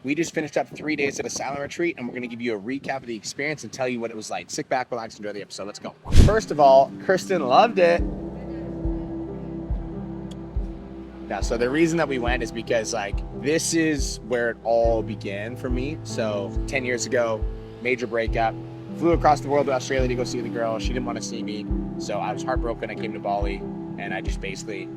We just finished up 3 days at a silent retreat, and we're going to give you a recap of the experience and tell you what it was like. Sit back, relax, enjoy the episode. Let's go. First of all, Kirsten loved it. Yeah, so the reason that we went is because this is where it all began for me. So 10 years ago, major breakup, flew across the world to Australia to go see the girl. She didn't want to see me. So I was heartbroken. I came to Bali, and I just basically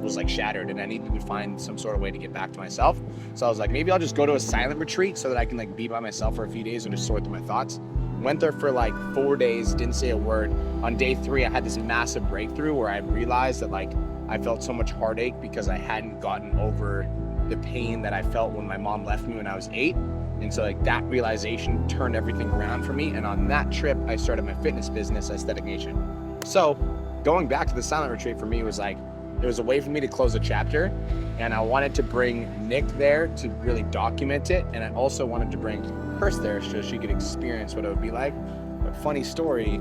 was shattered, and I needed to find some sort of way to get back to myself. So I was like, maybe I'll just go to a silent retreat so that I can be by myself for a few days and just sort through my thoughts. Went there for 4 days, didn't say a word. On day 3, I had this massive breakthrough where I realized that I felt so much heartache because I hadn't gotten over the pain that I felt when my mom left me when I was 8. And so that realization turned everything around for me. And on that trip, I started my fitness business, Aesthetic Nation. So going back to the silent retreat for me was there was a way for me to close a chapter, and I wanted to bring Nick there to really document it, and I also wanted to bring Kirsten there so she could experience what it would be like. But funny story,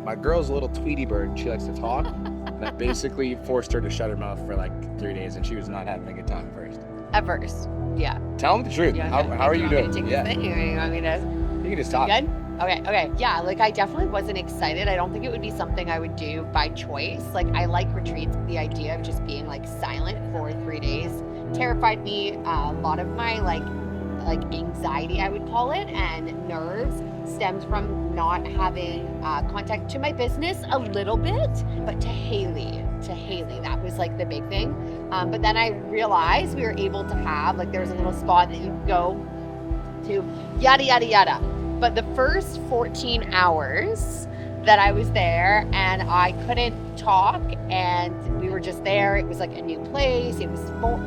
my girl's a little Tweety bird, and she likes to talk, and I basically forced her to shut her mouth for 3 days, and she was not having a good time at first. At first, yeah. Tell them the truth. How are you doing? Yeah. You want me to? You can just talk. Good? Okay. Yeah, I definitely wasn't excited. I don't think it would be something I would do by choice. I like retreats. The idea of just being silent for 3 days terrified me. A lot of my anxiety, I would call it, and nerves stemmed from not having contact to my business a little bit, but to Haley, that was the big thing. But then I realized we were able to have there's a little spot that you can go to, yada yada yada. But the first 14 hours that I was there and I couldn't talk and we were just there, it was a new place. It was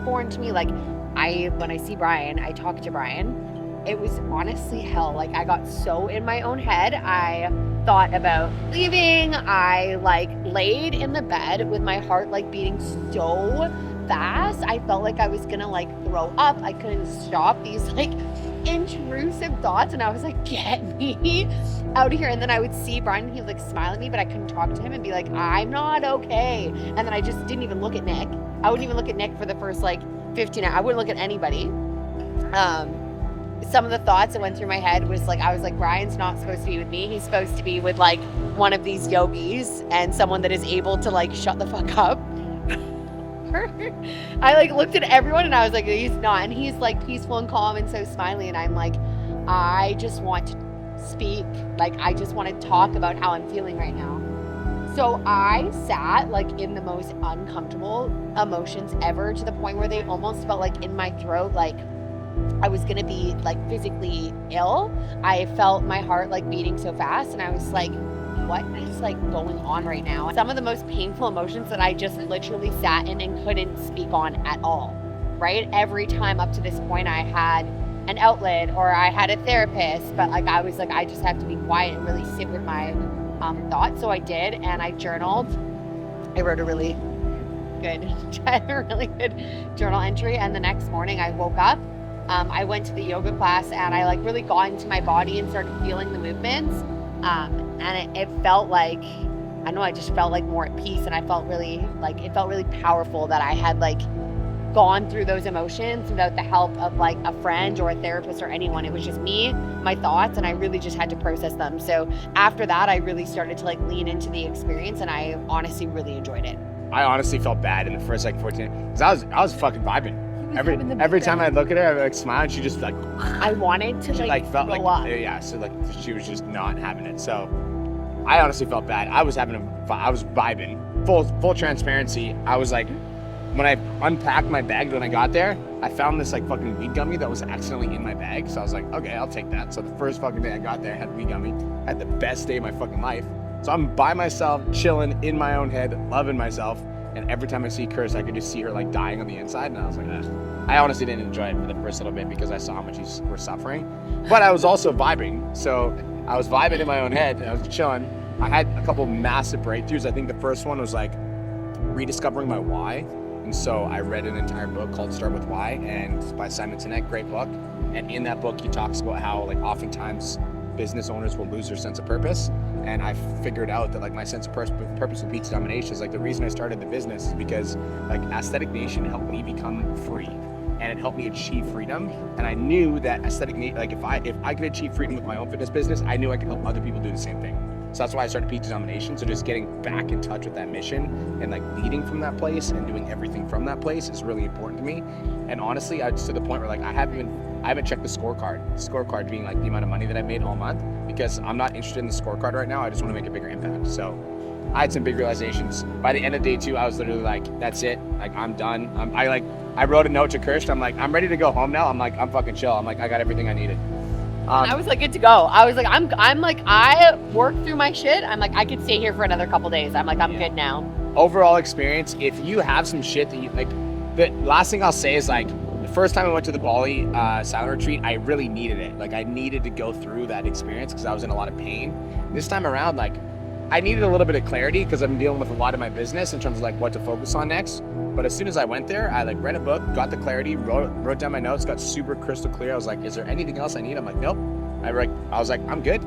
foreign to me. When I see Brian, I talk to Brian. It was honestly hell. I got so in my own head. I thought about leaving. I laid in the bed with my heart beating so fast. I felt I was gonna throw up. I couldn't stop these intrusive thoughts, and I was get me out of here. And then I would see Brian, and he would smile at me, but I couldn't talk to him and be I'm not okay. And then I just didn't even look at Nick. I wouldn't even look at Nick for the first 15 hours. I wouldn't look at anybody. Some of the thoughts that went through my head was I was Brian's not supposed to be with me. He's supposed to be with one of these yogis and someone that is able to shut the fuck up. I looked at everyone and I was he's not, and he's peaceful and calm and so smiley, and I'm I just want to speak, I just want to talk about how I'm feeling right now. So I sat in the most uncomfortable emotions ever, to the point where they almost felt in my throat I was gonna be physically ill. I felt my heart beating so fast, and I was what is going on right now? Some of the most painful emotions that I just literally sat in and couldn't speak on at all, right? Every time up to this point I had an outlet or I had a therapist, but I was I just have to be quiet and really sit with my thoughts. So I did, and I journaled. I wrote a really good journal entry, and the next morning I woke up. I went to the yoga class, and I really got into my body and started feeling the movements. And it felt I just felt more at peace, and I felt really it felt really powerful that I had gone through those emotions without the help of a friend or a therapist or anyone. It was just me, my thoughts, and I really just had to process them. So after that, I really started to lean into the experience, and I honestly really enjoyed it. I honestly felt bad in the first 14, because I was fucking vibing. Every time I'd look at her, I'd smile, and she just I wanted to felt blow up. Yeah, so she was just not having it. So I honestly felt bad. I was vibing. Full transparency. I was when I unpacked my bag when I got there, I found this fucking weed gummy that was accidentally in my bag. So I was okay, I'll take that. So the first fucking day I got there, I had weed gummy. I had the best day of my fucking life. So I'm by myself, chilling in my own head, loving myself. And every time I see Kirsten, I could just see her dying on the inside, and I was I honestly didn't enjoy it for the first little bit because I saw how much you were suffering. But I was also vibing, so I was vibing in my own head, and I was chilling. I had a couple massive breakthroughs. I think the first one was rediscovering my why. And so I read an entire book called Start With Why, and by Simon Sinek, great book. And in that book, he talks about how oftentimes business owners will lose their sense of purpose. And I figured out that my sense of purpose with pizza domination is the reason I started the business is because Aesthetic Nation helped me become free. and it helped me achieve freedom. And I knew that aesthetic need, like if I could achieve freedom with my own fitness business, I knew I could help other people do the same thing. So that's why I started Peak Denomination. So just getting back in touch with that mission and like leading from that place and doing everything from that place is really important to me. And honestly, I just to the point where like I haven't checked the scorecard being like the amount of money that I made all month, because I'm not interested in the scorecard right now. I just want to make a bigger impact. So I had some big realizations. By the end of day 2, I was literally like, that's it. Like, I'm done. I wrote a note to Kirsten. I'm like, I'm ready to go home now. I'm like, I'm fucking chill. I'm like, I got everything I needed. I was like, good to go. I was like, I'm like, I worked through my shit. I'm like, I could stay here for another couple days. I'm like, I'm good now. Overall experience, if you have some shit that you like, the last thing I'll say is like, the first time I went to the Bali silent retreat, I really needed it. Like, I needed to go through that experience because I was in a lot of pain. This time around, like, I needed a little bit of clarity because I'm dealing with a lot of my business in terms of like what to focus on next. But as soon as I went there, I like read a book, got the clarity, wrote down my notes, got super crystal clear. I was like, is there anything else I need? I'm like, nope. I was like, I'm good.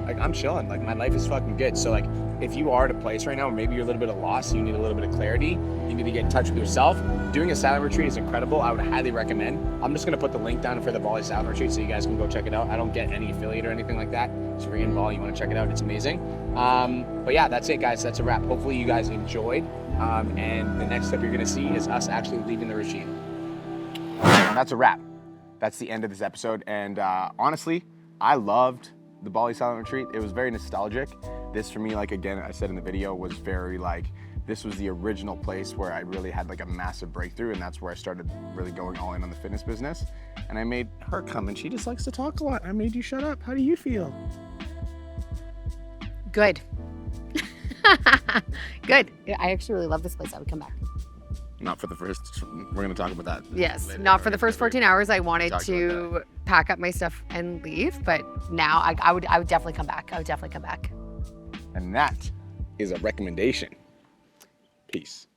Like, I'm chilling. Like, my life is fucking good. So like, if you are at a place right now where maybe you're a little bit of loss, you need a little bit of clarity, you need to get in touch with yourself, doing a silent retreat is incredible. I would highly recommend. I'm just going to put the link down for the Bali silent retreat so you guys can go check it out. I don't get any affiliate or anything like that. So if you're in Bali, you want to check it out, it's amazing. But yeah, that's it, guys. That's a wrap. Hopefully you guys enjoyed. And the next step you're going to see is us actually leaving the retreat. And that's a wrap. That's the end of this episode. And honestly, I loved the Bali silent retreat. It was very nostalgic. This for me, like again, I said in the video, was very like, this was the original place where I really had like a massive breakthrough, and that's where I started really going all in on the fitness business. And I made her come, and she just likes to talk a lot. I made you shut up. How do you feel? Good. Good. I actually really love this place. I would come back. Not for the first, we're gonna talk about that. Yes, later. not for the first 14 hours. I wanted to pack up my stuff and leave, but now I would definitely come back. I would definitely come back. And that is a recommendation. Peace.